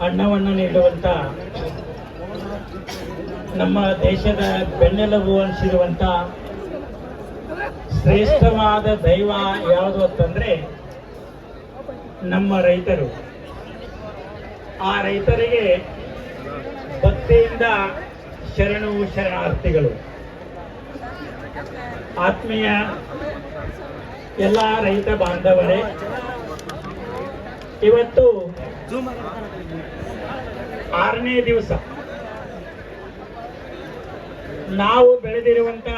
ಅನ್ನವನ್ನು ನೀಡುವಂತ ನಮ್ಮ ದೇಶದ ಬೆನ್ನೆಲುಬು ಅನಿಸಿರುವಂತ ಶ್ರೇಷ್ಠವಾದ ದೈವ ಯಾವುದು ಅಂತಂದ್ರೆ ನಮ್ಮ ರೈತರು. ಆ ರೈತರಿಗೆ ಭಕ್ತಿಯಿಂದ ಶರಣಾರ್ಥಿಗಳು. ಆತ್ಮೀಯ ಎಲ್ಲ ರೈತ ಬಾಂಧವರೇ, ಇವತ್ತು 6ನೇ ದಿವಸ ನಾವು ಬೆಳೆದಿರುವಂತ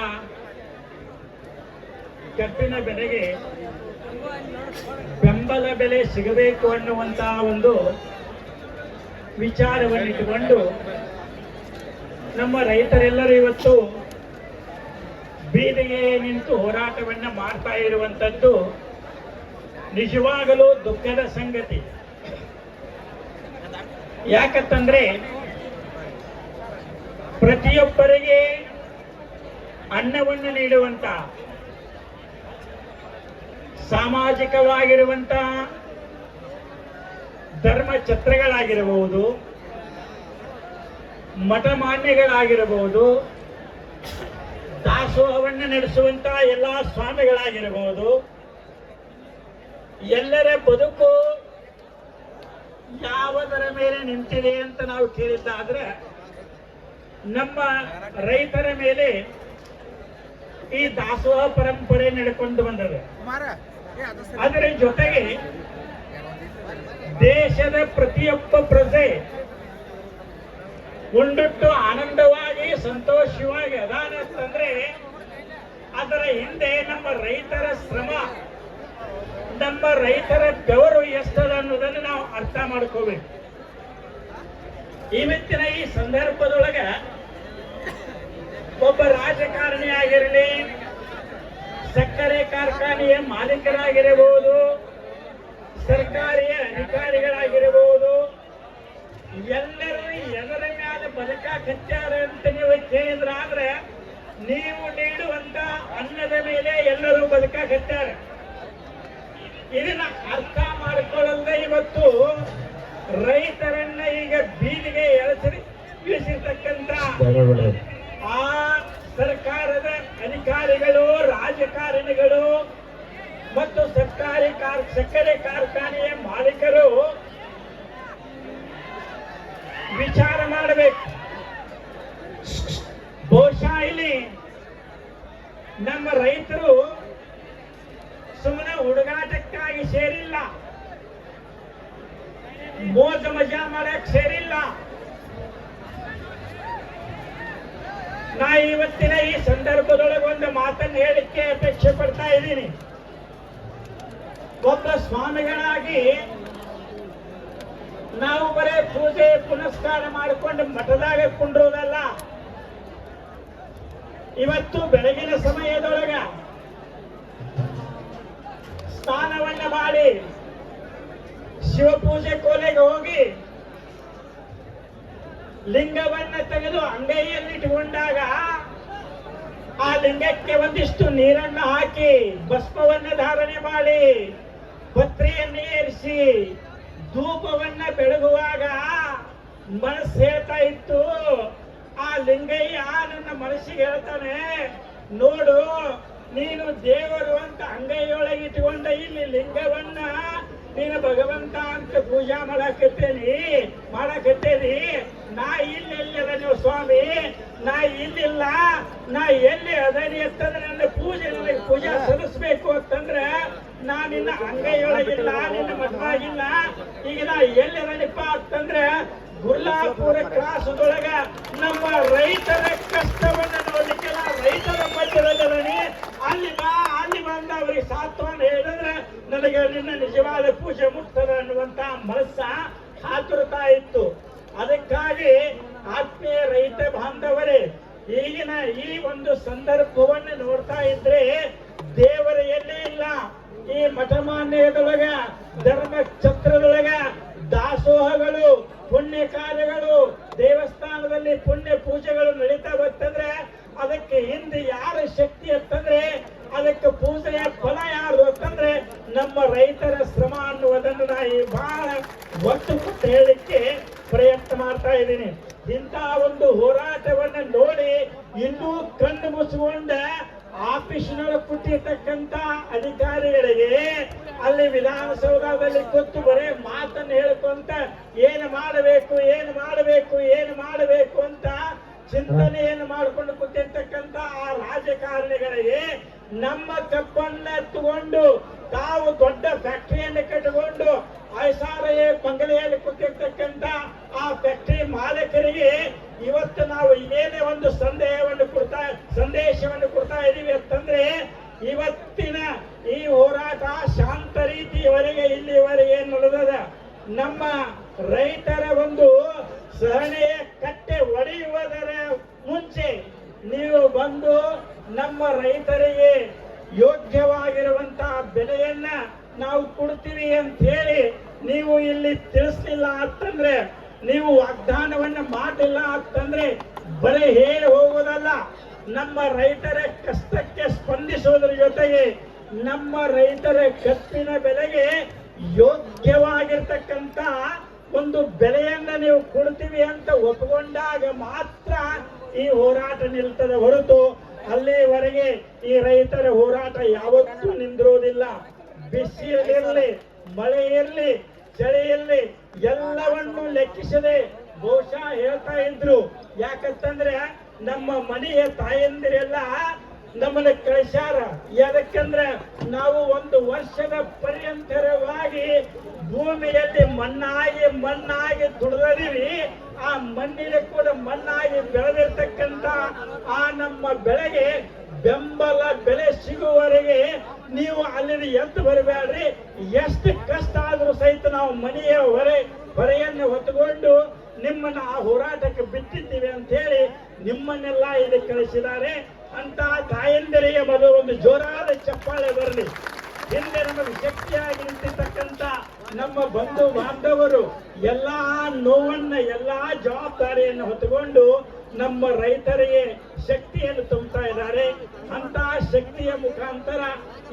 ಕಬ್ಬಿನ ಬೆಲೆಗೆ ಬೆಂಬಲ ಬೆಲೆ ಸಿಗಬೇಕು ಅನ್ನುವಂತ ಒಂದು ವಿಚಾರವನ್ನಿಟ್ಟುಕೊಂಡು ನಮ್ಮ ರೈತರೆಲ್ಲರೂ ಇವತ್ತು ಬೀದಿಗೆ ನಿಂತು ಹೋರಾಟವನ್ನ ಮಾಡ್ತಾ ಇರುವಂತದ್ದು ನಿಜವಾಗಲೂ ದುಃಖದ ಸಂಗತಿ. ಯಾಕಂತಂದ್ರೆ ಪ್ರತಿಯೊಬ್ಬರಿಗೆ ಅನ್ನವನ್ನು ನೀಡುವಂತ ಸಾಮಾಜಿಕವಾಗಿರುವಂತ ಧರ್ಮ ಛತ್ರಗಳಾಗಿರಬಹುದು, ಮಠಮಾನ್ಯಗಳಾಗಿರಬಹುದು, ದಾಸೋಹವನ್ನು ನಡೆಸುವಂತ ಎಲ್ಲ ಸ್ವಾಮಿಗಳಾಗಿರಬಹುದು, ಎಲ್ಲರ ಬದುಕು ಯಾವುದರ ಮೇಲೆ ನಿಂತಿದೆ ಅಂತ ನಾವು ಕೇಳಿದ್ದಾದ್ರೆ ನಮ್ಮ ರೈತರ ಮೇಲೆ ಈ ದಾಸೋಹ ಪರಂಪರೆ ನಡ್ಕೊಂಡು ಬಂದದೆ. ಅದರ ಜೊತೆಗೆ ದೇಶದ ಪ್ರತಿಯೊಬ್ಬ ಪ್ರಜೆ ಉಂಡುಟ್ಟು ಆನಂದವಾಗಿ ಸಂತೋಷವಾಗಿ ಅದಾನ ಅಂತಂದ್ರೆ ಅದರ ಹಿಂದೆ ನಮ್ಮ ರೈತರ ಶ್ರಮ, ನಮ್ಮ ರೈತರ ಬೆವರು ಎಷ್ಟದ ಅನ್ನೋದನ್ನು ನಾವು ಅರ್ಥ ಮಾಡ್ಕೋಬೇಕು. ಇವತ್ತಿನ ಈ ಸಂದರ್ಭದೊಳಗ ಒಬ್ಬ ರಾಜಕಾರಣಿ ಆಗಿರಲಿ, ಸಕ್ಕರೆ ಕಾರ್ಖಾನೆಯ ಮಾಲೀಕರಾಗಿರಬಹುದು, ಸರ್ಕಾರಿ ಅಧಿಕಾರಿಗಳಾಗಿರಬಹುದು, ಎಲ್ಲರೂ ಎದರ ಮೇಲೆ ಬದುಕಾಕತ್ಯಾರ ಅಂತ ನೀವು ಕೇಳಿದ್ರ ಆದ್ರೆ ನೀವು ನೀಡುವಂತ ಅನ್ನದ ಮೇಲೆ ಎಲ್ಲರೂ ಬದುಕಾಕತ್ಯಾರ. ಇದನ್ನ ಅರ್ಥ ಮಾಡಿಕೊಳ್ಳದೆ ಇವತ್ತು ರೈತರನ್ನ ಈಗ ಬೀದಿಗೆ ಇಳಿಸಿರ್ತಕ್ಕಂಥ ಆ ಸರ್ಕಾರದ ಅಧಿಕಾರಿಗಳು, ರಾಜಕಾರಣಿಗಳು ಮತ್ತು ಸಕ್ಕರೆ ಕಾರ್ಖಾನೆಯ ಮಾಲೀಕರು ವಿಚಾರ ಮಾಡಬೇಕು. ಬಹುಶಃ ಇಲ್ಲಿ ನಮ್ಮ ರೈತರು ಸುಮ್ಮನೆ ಹುಡುಗಾಟಕ್ಕಾಗಿ ಸೇರಿಲ್ಲ, ಮೋಜ ಮಜಾ ಮಾಡಕ್ ಸೇರಿಲ್ಲ. ನಾ ಇವತ್ತಿನ ಈ ಸಂದರ್ಭದೊಳಗೆ ಒಂದು ಮಾತನ್ನು ಹೇಳಿಕ್ಕೆ ಅಪೇಕ್ಷೆ ಪಡ್ತಾ ಇದ್ದೀನಿ. ಒಬ್ಬ ಸ್ವಾಮಿಗಳಾಗಿ ನಾವು ಬರೇ ಪೂಜೆ ಪುನಸ್ಕಾರ ಮಾಡಿಕೊಂಡು ಮಠದಾಗ ಕುಂಡ್ರೋದಲ್ಲ. ಇವತ್ತು ಬೆಳಗಿನ ಸಮಯದೊಳಗ ಸ್ನಾನವನ್ನ ಮಾಡಿ ಶಿವಪೂಜೆ ಕೋಲೆಗೆ ಹೋಗಿ ಲಿಂಗವನ್ನ ತೆಗೆದು ಅಂಗೈಯಲ್ಲಿಟ್ಟುಕೊಂಡಾಗ ಆ ಲಿಂಗಕ್ಕೆ ಒಂದಿಷ್ಟು ನೀರನ್ನು ಹಾಕಿ ಭಸ್ಮವನ್ನ ಧಾರಣೆ ಮಾಡಿ ಪತ್ರೆಯನ್ನು ಏರಿಸಿ ಧೂಪವನ್ನ ಬೆಳಗುವಾಗ ಮನಸ್ಸು ಹೇಳ್ತಾ ಇತ್ತು, ಆ ಲಿಂಗಯ್ಯ ನನ್ನ ಮನಸ್ಸಿಗೆ ಹೇಳ್ತಾನೆ, ನೋಡು ನೀನು ದೇವರು ಅಂತ ಅಂಗೈಯೊಳಗೆ ಇಟ್ಟುಕೊಂಡ ಇಲ್ಲಿ ಲಿಂಗವನ್ನ ನೀನು ಭಗವಂತ ಅಂತ ಪೂಜಾ ಮಾಡಕತ್ತೇನಿ. ನಾ ಇಲ್ಲೆಲ್ಲ ನೀವು ಸ್ವಾಮಿ, ನಾ ಇಲ್ಲಿಲ್ಲ, ನಾ ಎಲ್ಲಿ ಅದನಿ ಅಂತಂದ್ರೆ ನನ್ನ ಪೂಜಾ ಸಲ್ಲಿಸ್ಬೇಕು ಅಂತಂದ್ರೆ ನಾ ನಿನ್ನ ಅಂಗೈಯೊಳಗಿಲ್ಲ, ನಿನ್ನ ಮಠವಾಗಿಲ್ಲ. ಈಗ ನಾ ಎಲ್ಲಿ ಅದನಿಪ್ಪ ಅಂತಂದ್ರೆ ಗುರ್ಲಾಪುರ ಕ್ರಾಸದೊಳಗ ನಮ್ಮ ರೈತರ ಕಷ್ಟವನ್ನು ನೋಡ್ಲಿಕ್ಕೆಲ್ಲ ರೈತರ ಮಧ್ಯದಲ್ಲಿ ಅಲ್ಲಿ ಬಂದ ಅವ್ರಿಗೆ ಸಾತ್ವನ್ನ ಹೇಳಿದ್ರೆ ನನಗೆ ನಿನ್ನ ನಿಜವಾದ ಪೂಜೆ ಮುಟ್ತದ ಅನ್ನುವಂತ ಮನಸ್ಸ ಹಾತುರ್ತಾ ಇತ್ತು. ಅದಕ್ಕಾಗಿ ಆತ್ಮೀಯ ರೈತ ಬಾಂಧವರೇ, ಈಗಿನ ಈ ಒಂದು ಸಂದರ್ಭವನ್ನು ನೋಡ್ತಾ ಇದ್ರೆ ದೇವರ ಎಲ್ಲೇ ಇಲ್ಲ. ಈ ಮಠಮಾನ್ಯದೊಳಗ ಧರ್ಮ ಛತ್ರದೊಳಗ ದಾಸೋಹಗಳು, ಪುಣ್ಯ ಕಾರ್ಯಗಳು, ದೇವಸ್ಥಾನದಲ್ಲಿ ಪುಣ್ಯ ಪೂಜೆಗಳು ನಡೀತಾ ಬರ್ತಂದ್ರೆ ಅದಕ್ಕೆ ಹಿಂದೆ ಯಾರ ಶಕ್ತಿ ಅಂತಂದ್ರೆ ಅದಕ್ಕೆ ಪೂಜೆಯ ಫಲ ಯಾರು ಅಂತಂದ್ರೆ ನಮ್ಮ ರೈತರ ಶ್ರಮ ಅನ್ನುವುದನ್ನು ನಾ ಬಹಳ ಒತ್ತು ಕೊಟ್ಟು ಹೇಳಲಿಕ್ಕೆ ಮಾಡ್ತಾ ಇದ್ದೀನಿ. ಇಂಥ ಒಂದು ಹೋರಾಟವನ್ನು ನೋಡಿ ಇನ್ನೂ ಕಣ್ಣು ಮುಚ್ಚಿಕೊಂಡ ಆಫೀಸಿನಲ್ಲಿ ಕೂತಿರ್ತಕ್ಕಂತ ಅಧಿಕಾರಿಗಳಿಗೆ ಅಲ್ಲಿ ವಿಧಾನಸೌಧದಲ್ಲಿ ಕೂತು ಬರೇ ಮಾತನ್ನು ಹೇಳ್ಕೊಂತ ಏನು ಮಾಡಬೇಕು ಅಂತ ಚಿಂತನೆಯನ್ನು ಮಾಡಿಕೊಂಡು ಕೂತಿರ್ತಕ್ಕಂತ ಆ ರಾಜಕಾರಣಿಗಳಿಗೆ ನಮ್ಮ ಕಪ್ಪನ್ನ ತಗೊಂಡು ತಾವು ದೊಡ್ಡ ಫ್ಯಾಕ್ಟರಿಯನ್ನು ಕಟ್ಟಿಕೊಂಡು ಐಸಾರೇ ಬಂಗಲೆಯಲ್ಲಿ ಕೂತಿರ್ತಕ್ಕಂತ ಆ ಫ್ಯಾಕ್ಟರಿ ಮಾಲೀಕರಿಗೆ ಇವತ್ತು ನಾವು ಏನೇ ಒಂದು ಸಂದೇಶವನ್ನು ಕೊಡ್ತಾ ಇದೀವಿ ಅಂತಂದ್ರೆ, ಇವತ್ತಿನ ಈ ಹೋರಾಟ ಶಾಂತ ರೀತಿಯವರೆಗೆ ಇಲ್ಲಿವರೆಗೆ ನಡೆದದ. ನಮ್ಮ ರೈತರ ಒಂದು ಸಹನೆಯ ಕಟ್ಟೆ ಒಡೆಯುವುದರ ಮುಂಚೆ ನೀವು ಬಂದು ನಮ್ಮ ರೈತರಿಗೆ ಯೋಗ್ಯವಾಗಿರುವಂತಹ ಬೆಲೆಯನ್ನ ನಾವು ಕೊಡ್ತೀವಿ ಅಂತ ಹೇಳಿ ನೀವು ಇಲ್ಲಿ ತಿಳಿಸ್ಲಿಲ್ಲ ಅಂತಂದ್ರೆ, ನೀವು ವಾಗ್ದಾನವನ್ನ ಮಾಡಿಲ್ಲ ಅಂತಂದ್ರೆ ಬರೀ ಹೇಳಿ ಹೋಗೋದಲ್ಲ, ನಮ್ಮ ರೈತರ ಕಷ್ಟಕ್ಕೆ ಸ್ಪಂದಿಸೋದ್ರ ಜೊತೆಗೆ ನಮ್ಮ ರೈತರ ಕಪ್ಪಿನ ಬೆಲೆಗೆ ಯೋಗ್ಯವಾಗಿರ್ತಕ್ಕಂತ ಒಂದು ಬೆಲೆಯನ್ನ ನೀವು ಕೊಡ್ತೀವಿ ಅಂತ ಒಪ್ಪಿಕೊಂಡಾಗ ಮಾತ್ರ ಈ ಹೋರಾಟ ನಿಲ್ತದೆ ಹೊರತು ಅಲ್ಲಿವರೆಗೆ ಈ ರೈತರ ಹೋರಾಟ ಯಾವತ್ತೂ ನಿಂದಿರೋದಿಲ್ಲ. ಬಿಸಿಲಿರಲಿ, ಮಳೆ ಇರಲಿ, ಚಳಿ ಇರಲಿ, ಎಲ್ಲವನ್ನು ಲೆಕ್ಕಿಸದೆ ಬಹುಶಃ ಹೇಳ್ತಾ ಇದ್ರು. ಯಾಕಂತಂದ್ರೆ ನಮ್ಮ ಮನೆಯ ತಾಯಂದಿರೆಲ್ಲ ನಮ್ಮನ್ನ ಕಳಿಸ್ಯಾರ. ಯಾಕಂದ್ರೆ ನಾವು ಒಂದು ವರ್ಷದ ಪರ್ಯಂತರವಾಗಿ ಭೂಮಿಯಲ್ಲಿ ಮಣ್ಣಾಗಿ ದುಡಿದೀವಿ. ಆ ಮಣ್ಣಿನ ಕೂಡ ಮಣ್ಣಾಗಿ ಬೆಳೆದಿರ್ತಕ್ಕಂತ ಆ ನಮ್ಮ ಬೆಳೆಗೆ ಬೆಂಬಲ ಬೆಲೆ ಸಿಗುವವರೆಗೆ ನೀವು ಅಲ್ಲಿ ಎದ್ದು ಬರಬೇಡ್ರಿ. ಎಷ್ಟು ಕಷ್ಟ ಆದ್ರೂ ಸಹಿತ ನಾವು ಮನೆಯ ಹೊರೆಯನ್ನು ಹೊತ್ತುಕೊಂಡು ನಿಮ್ಮನ್ನ ಆ ಹೋರಾಟಕ್ಕೆ ಬಿಟ್ಟಿದ್ದೀವಿ ಅಂತ ಹೇಳಿ ನಿಮ್ಮನ್ನೆಲ್ಲ ಇಲ್ಲಿ ಕಳಿಸಿದ್ದಾರೆ ಅಂತ ತಾಯಂದಿರಿಗೆ ಮೊದಲು ಒಂದು ಜೋರಾದ ಚಪ್ಪಾಳೆ ಬರಲಿ. ಹಿಂದೆ ನಮಗೆ ಶಕ್ತಿಯಾಗಿ ನಿಂತಿರ್ತಕ್ಕಂಥ ನಮ್ಮ ಬಂಧು ಬಾಂಧವರು ಎಲ್ಲಾ ನೋವನ್ನ, ಎಲ್ಲಾ ಜವಾಬ್ದಾರಿಯನ್ನು ಹೊತ್ತುಕೊಂಡು ನಮ್ಮ ರೈತರಿಗೆ ಶಕ್ತಿಯನ್ನು ತುಂಬುತ್ತಾ ಇದ್ದಾರೆ. ಅಂತ ಶಕ್ತಿಯ ಮುಖಾಂತರ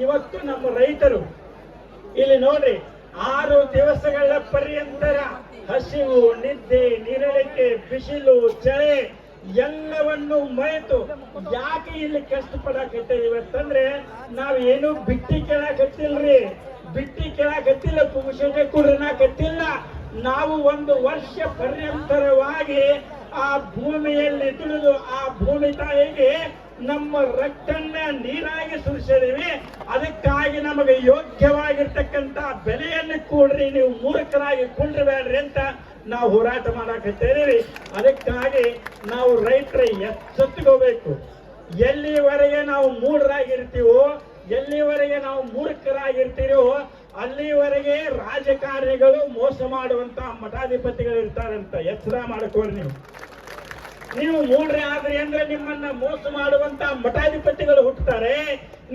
ಇವತ್ತು ನಮ್ಮ ರೈತರು ಇಲ್ಲಿ ನೋಡ್ರಿ 6 ದಿವಸಗಳ ಪರ್ಯಂತರ ಹಸಿವು, ನಿದ್ದೆ, ನೀರಳಿಕೆ, ಬಿಸಿಲು, ಚಳಿ ಎಲ್ಲವನ್ನು ಮರೆತು ಯಾಕೆ ಇಲ್ಲಿ ಕಷ್ಟಪಡಕತ್ತೀವಿ ಅಂತಂದ್ರೆ, ನಾವ್ ಏನು ಬಿಟ್ಟಿ ಕೇಳಕತ್ತಿಲ್ರಿ, ಬಿಟ್ಟಿ ಕೇಳಕತ್ತಿಲ್ಲ, ಪುರುಷತೆ ಕುಡನಾಕತ್ತಿಲ್ಲ. ನಾವು ಒಂದು ವರ್ಷ ಪರ್ಯಂತರವಾಗಿ ಆ ಭೂಮಿಯಲ್ಲಿ ದುಡಿದು ಆ ಭೂಮಿ ತಾಯಿಗೆ ನಮ್ಮ ರಕ್ತನ್ನ ನೀರಾಗಿ ಸುರಿಸಿದೀವಿ. ಅದಕ್ಕಾಗಿ ನಮಗೆ ಯೋಗ್ಯವಾಗಿರ್ತಕ್ಕಂತ ಬೆಲೆಯನ್ನು ಕೊಡ್ರಿ, ನೀವು ಮೂರ್ಖರಾಗಿ ಕೊಂಡ್ರಬೇಡ್ರಿ ಅಂತ ನಾವು ಹೋರಾಟ ಮಾಡಕತ್ತಿದ್ದೀವಿ. ಅದಕ್ಕಾಗಿ ನಾವು ರೈತರು ಎಚ್ಚೆತ್ತುಕೋಬೇಕು. ಎಲ್ಲಿವರೆಗೆ ನಾವು ಮೂಢರಾಗಿರ್ತೀವೋ, ಎಲ್ಲಿವರೆಗೆ ನಾವು ಮೂರ್ಖರಾಗಿರ್ತೀವೋ ಅಲ್ಲಿವರೆಗೆ ರಾಜಕಾರಣಿಗಳು ಮೋಸ ಮಾಡುವಂತ ಮಠಾಧಿಪತಿಗಳು ಇರ್ತಾರಂತ ಎಚ್ಚರ ಮಾಡ್ಕೊಳ್ಳಿ. ನೀವು ಮೂಢರೇ ಆದ್ರಿ ಅಂದ್ರೆ ನಿಮ್ಮನ್ನ ಮೋಸ ಮಾಡುವಂತ ಮಠಾಧಿಪತಿಗಳು ಹುಟ್ಟುತ್ತಾರೆ.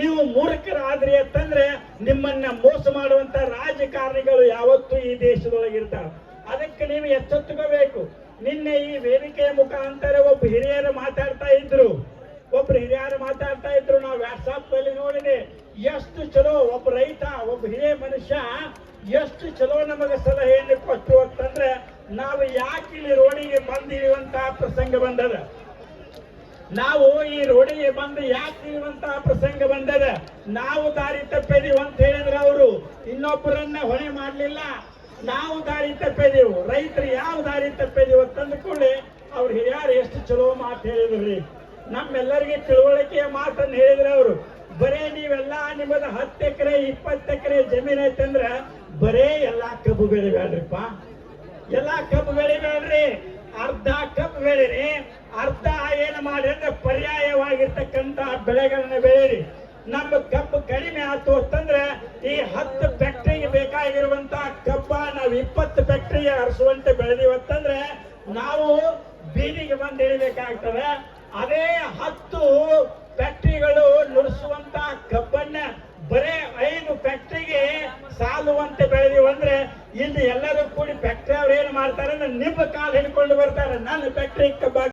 ನೀವು ಮೂರ್ಖರಾದ್ರಿ ಅಂತಂದ್ರೆ ನಿಮ್ಮನ್ನ ಮೋಸ ಮಾಡುವಂತ ರಾಜಕಾರಣಿಗಳು ಯಾವತ್ತೂ ಈ ದೇಶದೊಳಗಿರ್ತಾರೆ. ಅದಕ್ಕೆ ನೀವು ಎಚ್ಚೆತ್ತುಕೋಬೇಕು. ನಿನ್ನೆ ಈ ವೇದಿಕೆಯ ಮುಖಾಂತರ ಒಬ್ಬ ಹಿರಿಯರು ಮಾತಾಡ್ತಾ ಇದ್ರು. ನಾವು ವಾಟ್ಸಾಪ್ ನಲ್ಲಿ ನೋಡಿದೆ. ಎಷ್ಟು ಚಲೋ ಒಬ್ಬ ರೈತ, ಒಬ್ಬ ಹಿರಿಯ ಮನುಷ್ಯ ಎಷ್ಟು ಚಲೋ ನಮಗೆ ಸಲಹೆಯನ್ನು ಕೊಟ್ಟು ಅಂತಂದ್ರೆ, ನಾವು ಯಾಕೆ ಇಲ್ಲಿ ರೋಡಿಗೆ ಬಂದಿರುವಂತಹ ಪ್ರಸಂಗ ಬಂದದ, ನಾವು ಈ ರೋಡಿಗೆ ಬಂದು ಯಾಕೆ ಇರುವಂತಹ ಪ್ರಸಂಗ ಬಂದದ, ನಾವು ದಾರಿ ತಪ್ಪಿದೀವಿ ಅಂತ ಹೇಳಿದ್ರೆ ಅವರು ಇನ್ನೊಬ್ಬರನ್ನ ಹೊಣೆ ಮಾಡ್ಲಿಲ್ಲ. ನಾವು ದಾರಿ ತಪ್ಪಿದೀವು, ರೈತರು ಯಾವ ದಾರಿ ತಪ್ಪಿದೀವಿ ಅಂತಂದ್ಕೊಳ್ಳಿ ಅವ್ರು ಹಿರಿಯರು ಎಷ್ಟು ಚಲೋ ಮಾತು ಹೇಳಿದ್ರಿ. ನಮ್ಮೆಲ್ಲರಿಗೆ ತಿಳುವಳಿಕೆಯ ಮಾತನ್ನು ಹೇಳಿದ್ರೆ ಅವರು, ಬರೇ ನೀವೆಲ್ಲ ನಿಮ್ಮದು 10 ಎಕರೆ 20 ಎಕರೆ ಜಮೀನ್ ಐತಂದ್ರ ಬರೇ ಎಲ್ಲಾ ಕಬ್ಬು ಬೆಳಿಬೇಡ್ರಿಪ್ಪ, ಎಲ್ಲಾ ಕಬ್ಬು ಬೆಳಿಬೇಡ್ರಿ. ಅರ್ಧ ಕಬ್ಬು ಬೆಳೀರಿ, ಅರ್ಧ ಏನು ಮಾಡಿ ಅಂದ್ರೆ ಪರ್ಯಾಯವಾಗಿರ್ತಕ್ಕಂತ ಬೆಳೆಗಳನ್ನ ಬೆಳೀರಿ. ನಮ್ಮ ಕಬ್ಬು ಕಡಿಮೆ ಆಯ್ತು ಅಂತಂದ್ರೆ ಈ 10 ಫ್ಯಾಕ್ಟರಿಗೆ ಬೇಕಾಗಿರುವಂತ ಕಬ್ಬ ನಾವು 20 ಫ್ಯಾಕ್ಟರಿಗೆ ಹರಿಸುವಂತೆ ಬೆಳೆದಿವತ್ತಂದ್ರೆ ನಾವು ಬೀದಿಗೆ ಬಂದು ಇಳಿಬೇಕಾಗ್ತದೆ. ಅದೇ 10 ಫ್ಯಾಕ್ಟರಿಗಳು ನುಡಿಸುವಂತ ಕಬ್ಬನ್ನ ಬರೇ 5 ಫ್ಯಾಕ್ಟರಿಗೆ ಸಾಲುವಂತೆ ಬೆಳೆದಿವಂದ್ರೆ ಇಲ್ಲಿ ಎಲ್ಲರೂ ಕೂಡಿ ಫ್ಯಾಕ್ಟರಿ ಅವ್ರು ಏನ್ ಮಾಡ್ತಾರೆ ಅಂದ್ರೆ ನಿಮ್ಮ ಕಾಲು ಹಿಡ್ಕೊಂಡು ಬರ್ತಾರೆ, ನನ್ನ ಫ್ಯಾಕ್ಟರಿ ಕಬ್ಬ